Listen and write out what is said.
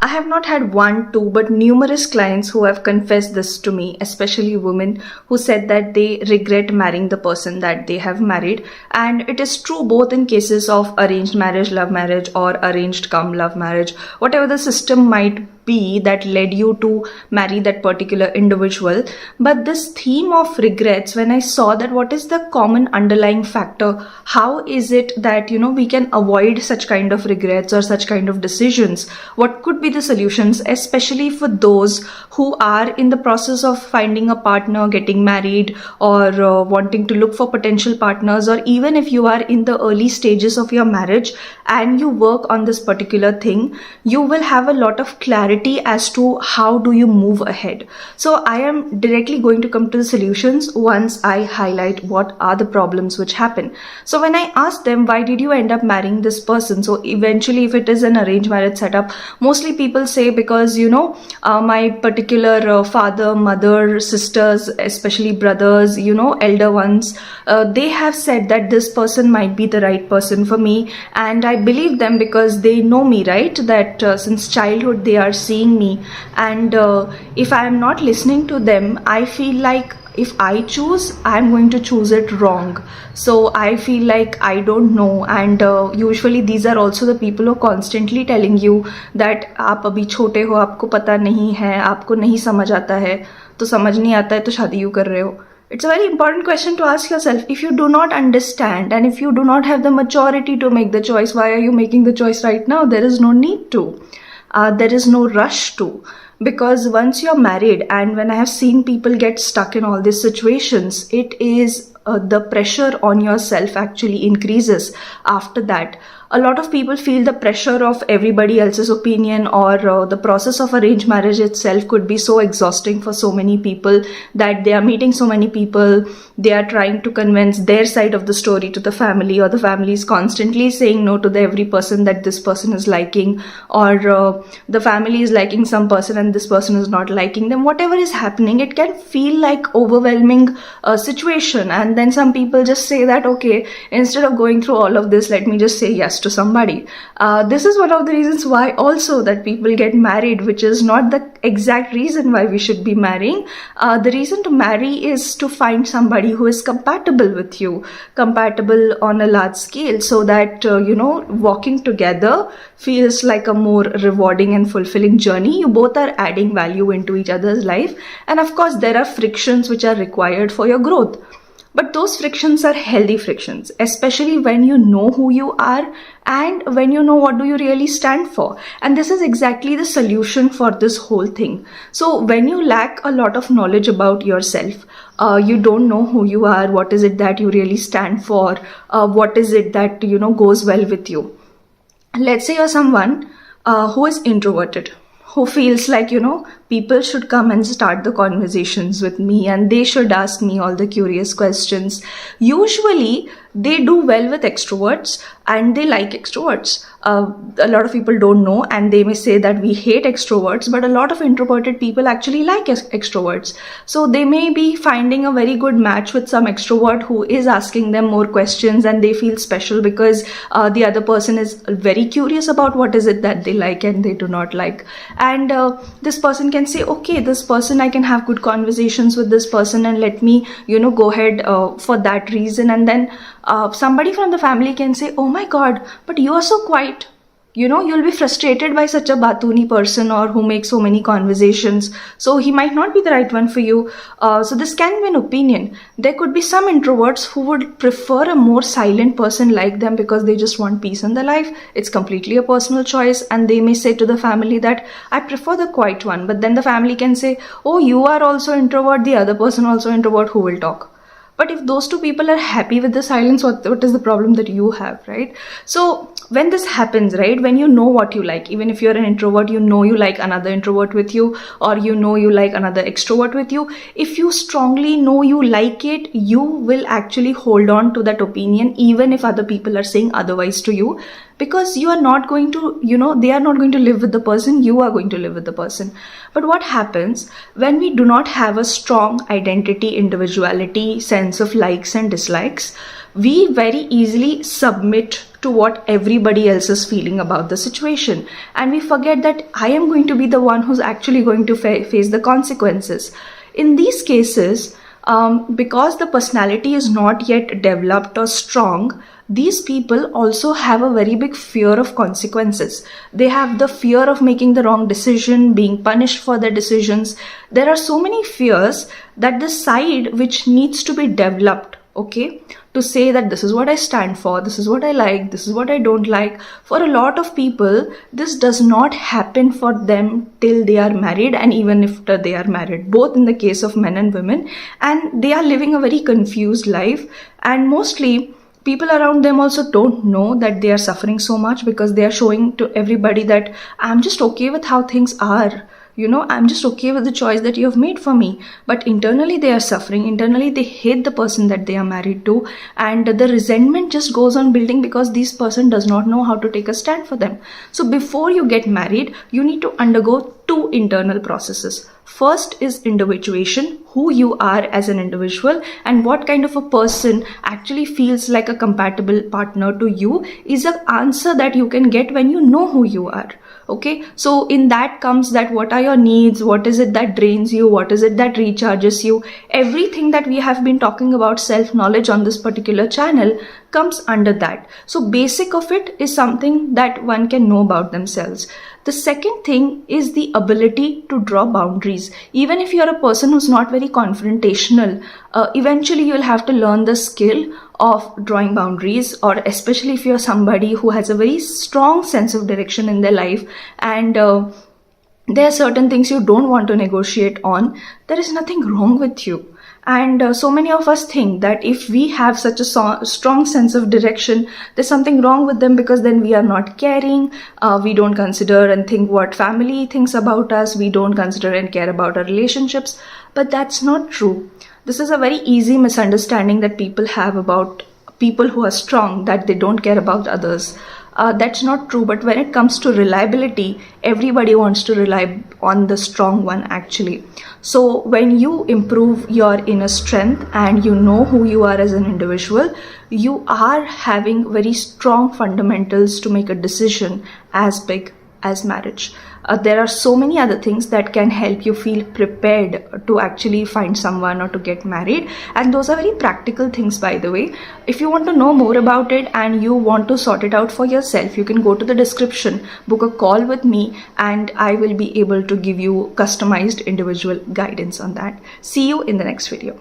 I have not had one, two, but numerous clients who have confessed this to me, especially women who said that they regret marrying the person that they have married. And it is true both in cases of arranged marriage, love marriage, or arranged cum love marriage, whatever the system might be that led you to marry that particular individual. But this theme of regrets, when I saw that what is the common underlying factor, how is it that we can avoid such kind of regrets or such kind of decisions, what could be the solutions, especially for those who are in the process of finding a partner, getting married, or wanting to look for potential partners, or even if you are in the early stages of your marriage and you work on this particular thing, you will have a lot of clarity as to how do you move ahead. So I am directly going to come to the solutions once I highlight what are the problems which happen. So when I ask them, why did you end up marrying this person? So eventually, if it is an arranged marriage setup, mostly people say because my particular father, mother, sisters, especially brothers, elder ones, they have said that this person might be the right person for me, and I believe them because they know me, right? That since childhood they are seeing me, and if I am not listening to them, I feel like if I choose, I'm going to choose it wrong. So I feel like I don't know, and usually these are also the people who are constantly telling you that आप अभी छोटे हो, आपको पता नहीं है, आपको नहीं समझ आता है, तो समझ नहीं आता है तो शादी क्यों कर रहे हो. It's a very important question to ask yourself. If you do not understand and if you do not have the maturity to make the choice, why are you making the choice right now? There is no need to. There is no rush to. Because once you're married, and when I have seen people get stuck in all these situations, it is the pressure on yourself actually increases after that. A lot of people feel the pressure of everybody else's opinion, or the process of arranged marriage itself could be so exhausting for so many people that they are meeting so many people, they are trying to convince their side of the story to the family, or the family is constantly saying no to every person that this person is liking, or the family is liking some person and this person is not liking them. Whatever is happening, it can feel like overwhelming situation, and then some people just say that, okay, instead of going through all of this, let me just say yes to somebody. This is one of the reasons why also that people get married, which is not the exact reason why we should be marrying. The reason to marry is to find somebody who is compatible with you, compatible on a large scale, so that walking together feels like a more rewarding and fulfilling journey. You both are adding value into each other's life, and of course there are frictions which are required for your growth. But those frictions are healthy frictions, especially when you know who you are and when you know what do you really stand for. And this is exactly the solution for this whole thing. So when you lack a lot of knowledge about yourself, you don't know who you are, what is it that you really stand for, what is it that goes well with you. Let's say you're someone who is introverted, who feels like people should come and start the conversations with me and they should ask me all the curious questions. Usually they do well with extroverts and they like extroverts. A lot of people don't know, and they may say that we hate extroverts, but a lot of introverted people actually like extroverts. So they may be finding a very good match with some extrovert who is asking them more questions, and they feel special because the other person is very curious about what is it that they like and they do not like. And this person can say, okay, this person, I can have good conversations with this person, and let me go ahead for that reason. And then somebody from the family can say, oh my god, but you are so quiet. You'll be frustrated by such a batuni person or who makes so many conversations, so he might not be the right one for you. So this can be an opinion. There could be some introverts who would prefer a more silent person like them because they just want peace in their life. It's completely a personal choice, and they may say to the family that I prefer the quiet one. But then the family can say, oh, you are also introvert, the other person also introvert, who will talk? But if those two people are happy with the silence, what is the problem that you have, right? So when this happens, right, when you know what you like, even if you're an introvert, you like another introvert with you, or you like another extrovert with you, if you strongly know you like it, you will actually hold on to that opinion even if other people are saying otherwise to you, because you are not going to, they are not going to live with the person, you are going to live with the person. But what happens when we do not have a strong identity, individuality, sense of likes and dislikes? We very easily submit to what everybody else is feeling about the situation. And we forget that I am going to be the one who's actually going to face the consequences. In these cases, because the personality is not yet developed or strong, these people also have a very big fear of consequences. They have the fear of making the wrong decision, being punished for their decisions. There are so many fears that the side which needs to be developed, okay, to say that this is what I stand for, this is what I like, this is what I don't like. For a lot of people, this does not happen for them till they are married, and even after they are married, both in the case of men and women, and they are living a very confused life. And mostly people around them also don't know that they are suffering so much, because they are showing to everybody that I'm just okay with how things are. I'm just okay with the choice that you have made for me. But internally they are suffering. Internally they hate the person that they are married to. And the resentment just goes on building because this person does not know how to take a stand for them. So before you get married, you need to undergo two internal processes. First is individuation, who you are as an individual and what kind of a person actually feels like a compatible partner to you is an answer that you can get when you know who you are. Okay, so in that comes that what are your needs, what is it that drains you, what is it that recharges you. Everything that we have been talking about self-knowledge on this particular channel comes under that. So basic of it is something that one can know about themselves. The second thing is the ability to draw boundaries. Even if you're a person who's not very confrontational, eventually you'll have to learn the skill of drawing boundaries, or especially if you're somebody who has a very strong sense of direction in their life, and there are certain things you don't want to negotiate on. There is nothing wrong with you. And so many of us think that if we have such a strong sense of direction, there's something wrong with them, because then we are not caring, we don't consider and think what family thinks about us, we don't consider and care about our relationships. But that's not true. This is a very easy misunderstanding that people have about people who are strong, that they don't care about others. That's not true. But when it comes to reliability, everybody wants to rely on the strong one actually. So when you improve your inner strength and you know who you are as an individual, you are having very strong fundamentals to make a decision as big as marriage. There are so many other things that can help you feel prepared to actually find someone or to get married, and those are very practical things, by the way. If you want to know more about it and you want to sort it out for yourself, you can go to the description, book a call with me, and I will be able to give you customized individual guidance on that. See you in the next video.